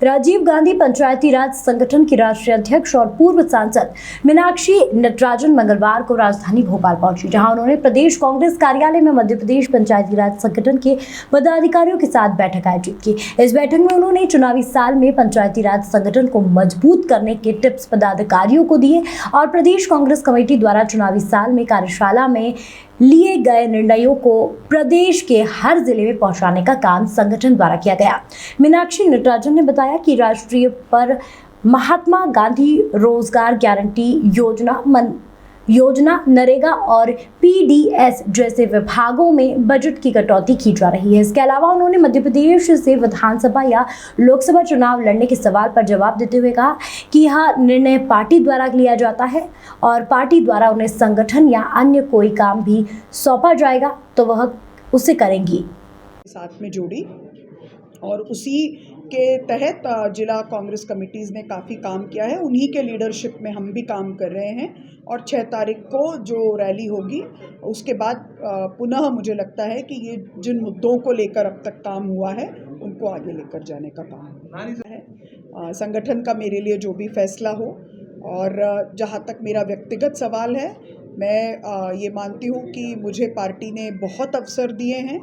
राजीव गांधी पंचायती राज संगठन की राष्ट्रीय अध्यक्ष और पूर्व सांसद मीनाक्षी नटराजन मंगलवार को राजधानी भोपाल पहुंची, जहां उन्होंने प्रदेश कांग्रेस कार्यालय में मध्य प्रदेश पंचायती राज संगठन के पदाधिकारियों के साथ बैठक आयोजित की। इस बैठक में उन्होंने चुनावी साल में पंचायती राज संगठन को मजबूत करने के टिप्स पदाधिकारियों को दिए और प्रदेश कांग्रेस कमेटी द्वारा चुनावी साल में कार्यशाला में लिए गए निर्णयों को प्रदेश के हर जिले में पहुंचाने का काम संगठन द्वारा किया गया। मीनाक्षी नटराजन ने बताया कि राष्ट्रीय पर महात्मा गांधी रोजगार गारंटी योजना नरेगा और पीडीएस जैसे विभागों में बजट की कटौती की जा रही है। इसके अलावा उन्होंने मध्य प्रदेश से विधानसभा या लोकसभा चुनाव लड़ने के सवाल पर जवाब देते हुए कहा कि यह निर्णय पार्टी द्वारा लिया जाता है और पार्टी द्वारा उन्हें संगठन या अन्य कोई काम भी सौंपा जाएगा तो वह उसे करेंगी। साथ में जोड़ी और उसी के तहत जिला कांग्रेस कमेटीज़ ने काफ़ी काम किया है। उन्हीं के लीडरशिप में हम भी काम कर रहे हैं और 6 तारीख को जो रैली होगी उसके बाद पुनः मुझे लगता है कि ये जिन मुद्दों को लेकर अब तक काम हुआ है उनको आगे लेकर जाने का काम है। संगठन का मेरे लिए जो भी फैसला हो, और जहाँ तक मेरा व्यक्तिगत सवाल है, मैं ये मानती हूँ कि मुझे पार्टी ने बहुत अवसर दिए हैं।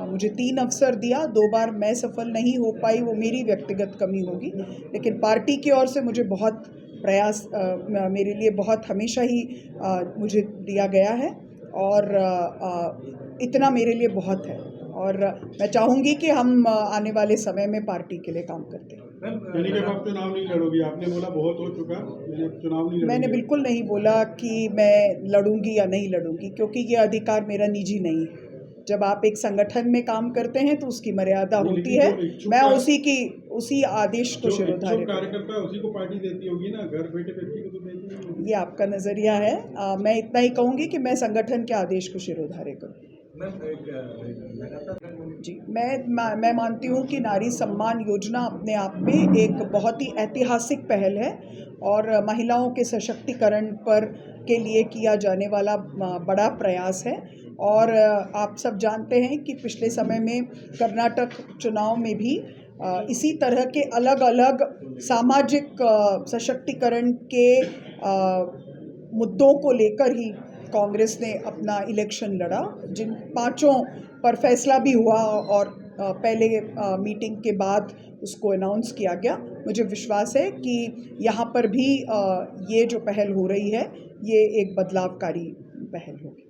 मुझे 3 अवसर दिया, 2 बार मैं सफल नहीं हो पाई, वो मेरी व्यक्तिगत कमी होगी, लेकिन पार्टी की ओर से मुझे बहुत प्रयास मेरे लिए बहुत हमेशा ही मुझे दिया गया है और इतना मेरे लिए बहुत है और मैं चाहूँगी कि हम आने वाले समय में पार्टी के लिए काम करते हैं। यानी कि आप चुनाव नहीं लड़ोगी? आपने बोला बहुत हो चुका, चुनाव नहीं लड़ोगी? मैंने बिल्कुल नहीं बोला कि मैं लड़ूंगी या नहीं लड़ूंगी, क्योंकि ये अधिकार मेरा निजी नहीं है। जब आप एक संगठन में काम करते हैं तो उसकी मर्यादा होती है। मैं उसी आदेश को शिरोधार्य कार्यकर्ता उसी को पार्टी देती होगी ना, घर बैठे व्यक्ति को तो देती नहीं। ये आपका नज़रिया है। मैं इतना ही कहूँगी कि मैं संगठन के आदेश को शिरोधार्य करूँ। जी, मैं मानती हूँ कि नारी सम्मान योजना अपने आप में एक बहुत ही ऐतिहासिक पहल है और महिलाओं के सशक्तिकरण पर के लिए किया जाने वाला बड़ा प्रयास है। और आप सब जानते हैं कि पिछले समय में कर्नाटक चुनाव में भी इसी तरह के अलग अलग सामाजिक सशक्तिकरण के मुद्दों को लेकर ही कांग्रेस ने अपना इलेक्शन लड़ा, जिन 5 पर फैसला भी हुआ और पहले मीटिंग के बाद उसको अनाउंस किया गया। मुझे विश्वास है कि यहाँ पर भी ये जो पहल हो रही है ये एक बदलावकारी पहल होगी।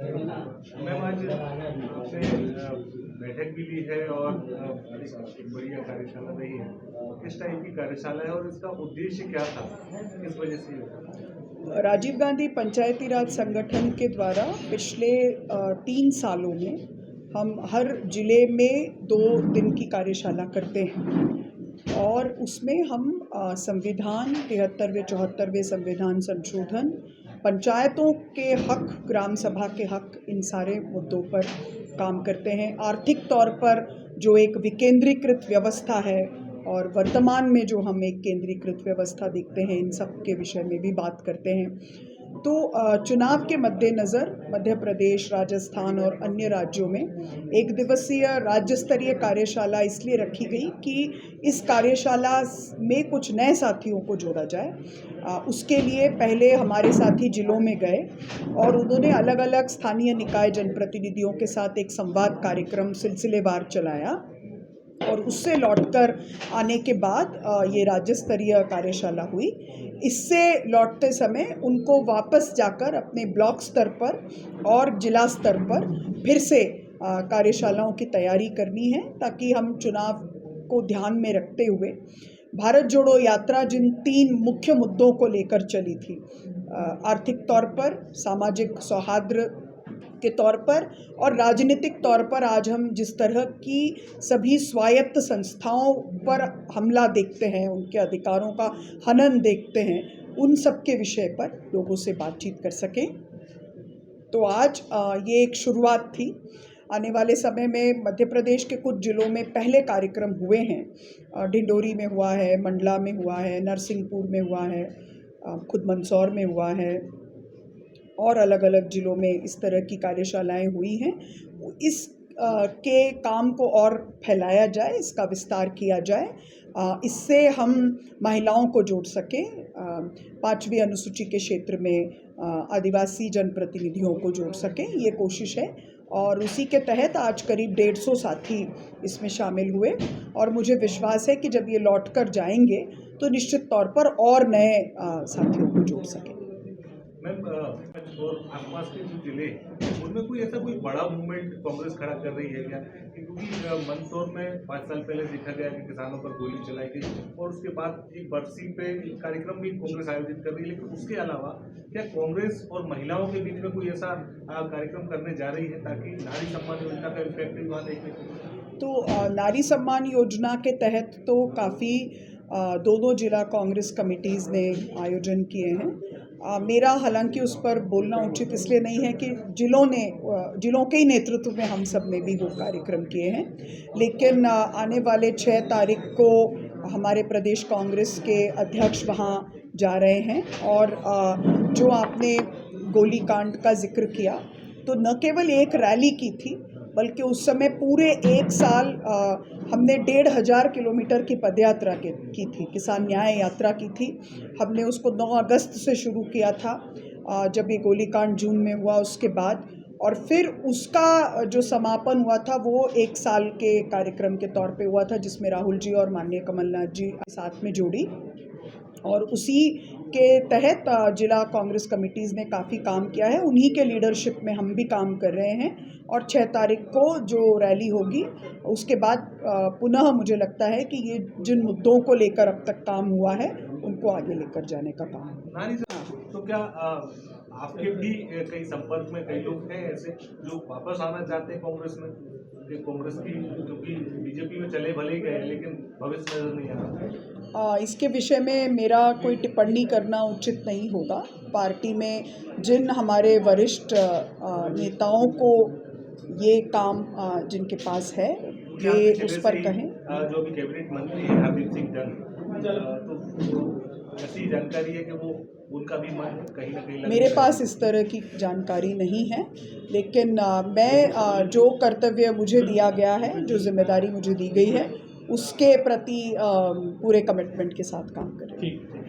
मैम, आज आपसे बैठक भी ली है और एक बढ़िया कार्यशाला रही है। किस टाइप की कार्यशाला है और इसका उद्देश्य क्या था, किस वजह से? राजीव गांधी पंचायती राज संगठन के द्वारा पिछले 3 सालों में हम हर जिले में 2 दिन की कार्यशाला करते हैं और उसमें हम संविधान 73वें 74वें संविधान संशोधन, पंचायतों के हक, ग्राम सभा के हक, इन सारे मुद्दों पर काम करते हैं। आर्थिक तौर पर जो एक विकेंद्रीकृत व्यवस्था है और वर्तमान में जो हम एक केंद्रीकृत व्यवस्था देखते हैं, इन सब के विषय में भी बात करते हैं। तो चुनाव के मद्देनज़र मध्य प्रदेश, राजस्थान और अन्य राज्यों में 1 दिवसीय राज्य स्तरीय कार्यशाला इसलिए रखी गई कि इस कार्यशाला में कुछ नए साथियों को जोड़ा जाए। उसके लिए पहले हमारे साथी जिलों में गए और उन्होंने अलग अलग स्थानीय निकाय जनप्रतिनिधियों के साथ एक संवाद कार्यक्रम सिलसिलेवार चलाया और उससे लौटकर आने के बाद ये राज्य स्तरीय कार्यशाला हुई। इससे लौटते समय उनको वापस जाकर अपने ब्लॉक स्तर पर और जिला स्तर पर फिर से कार्यशालाओं की तैयारी करनी है, ताकि हम चुनाव को ध्यान में रखते हुए भारत जोड़ो यात्रा जिन 3 मुख्य मुद्दों को लेकर चली थी, आर्थिक तौर पर, सामाजिक सौहार्द के तौर पर और राजनीतिक तौर पर आज हम जिस तरह की सभी स्वायत्त संस्थाओं पर हमला देखते हैं, उनके अधिकारों का हनन देखते हैं, उन सब के विषय पर लोगों से बातचीत कर सकें। तो आज ये एक शुरुआत थी। आने वाले समय में मध्य प्रदेश के कुछ जिलों में पहले कार्यक्रम हुए हैं। ढिंडोरी में हुआ है, मंडला में हुआ है, नरसिंहपुर में हुआ है, खुद मंदसौर में हुआ है और अलग अलग ज़िलों में इस तरह की कार्यशालाएं हुई हैं। इस के काम को और फैलाया जाए, इसका विस्तार किया जाए, इससे हम महिलाओं को जोड़ सकें, 5वीं अनुसूची के क्षेत्र में आदिवासी जनप्रतिनिधियों को जोड़ सकें, ये कोशिश है। और उसी के तहत आज करीब 150 साथी इसमें शामिल हुए और मुझे विश्वास है कि जब ये लौट कर जाएंगे तो निश्चित तौर पर और नए साथियों को जोड़ सकें। मैम, और आसपास के जो जिले उनमें कोई ऐसा कोई बड़ा मूवमेंट कांग्रेस खड़ा कर रही है क्या? क्योंकि मंदसौर में 5 साल पहले देखा गया कि किसानों पर गोली चलाई गई और उसके बाद एक बरसी पे एक कार्यक्रम भी कांग्रेस आयोजित कर रही है, लेकिन उसके अलावा क्या कांग्रेस और महिलाओं के बीच में कोई ऐसा कार्यक्रम करने जा रही है ताकि नारी सम्मान योजना का इफेक्ट भी वहाँ देखने को? तो नारी सम्मान योजना के तहत तो काफ़ी दोनों जिला कांग्रेस कमिटीज़ ने आयोजन किए हैं। मेरा हालांकि उस पर बोलना उचित इसलिए नहीं है कि जिलों के ही नेतृत्व में हम सब ने भी वो कार्यक्रम किए हैं, लेकिन आने वाले 6 तारीख को हमारे प्रदेश कांग्रेस के अध्यक्ष वहाँ जा रहे हैं। और जो आपने गोलीकांड का जिक्र किया, तो न केवल एक रैली की थी बल्कि उस समय पूरे 1 साल हमने 1,500 किलोमीटर की पदयात्रा की थी, किसान न्याय यात्रा की थी। हमने उसको 9 अगस्त से शुरू किया था, जब ये गोलीकांड जून में हुआ उसके बाद, और फिर उसका जो समापन हुआ था वो 1 साल के कार्यक्रम के तौर पे हुआ था, जिसमें राहुल जी और माननीय कमलनाथ जी साथ में जोड़ी। और उसी के तहत जिला कांग्रेस कमिटीज़ ने काफ़ी काम किया है, उन्हीं के लीडरशिप में हम भी काम कर रहे हैं। और 6 तारीख को जो रैली होगी उसके बाद पुनः मुझे लगता है कि ये जिन मुद्दों को लेकर अब तक काम हुआ है उनको आगे लेकर जाने का काम है। नारी तो क्या आपके भी कई संपर्क में कई लोग हैं ऐसे जो वापस आना चाहते हैं कांग्रेस में? कांग्रेस की क्योंकि बीजेपी में चले भले ही गए लेकिन भविष्य नजर नहीं आ रहा। इसके विषय में मेरा कोई टिप्पणी करना उचित नहीं होगा। पार्टी में जिन हमारे वरिष्ठ नेताओं को ये काम जिनके पास है वे उस पर कहें। जो अभी कैबिनेट मंत्री हैं हरदीप सिंह डंग, तो ऐसी जानकारी है कि वो उनका भी मन कहीं ना कहीं मेरे पास इस तरह की जानकारी नहीं है, लेकिन मैं जो कर्तव्य मुझे दिया गया है, जो जिम्मेदारी मुझे दी गई है, उसके प्रति पूरे कमिटमेंट के साथ काम कर रही हूँ।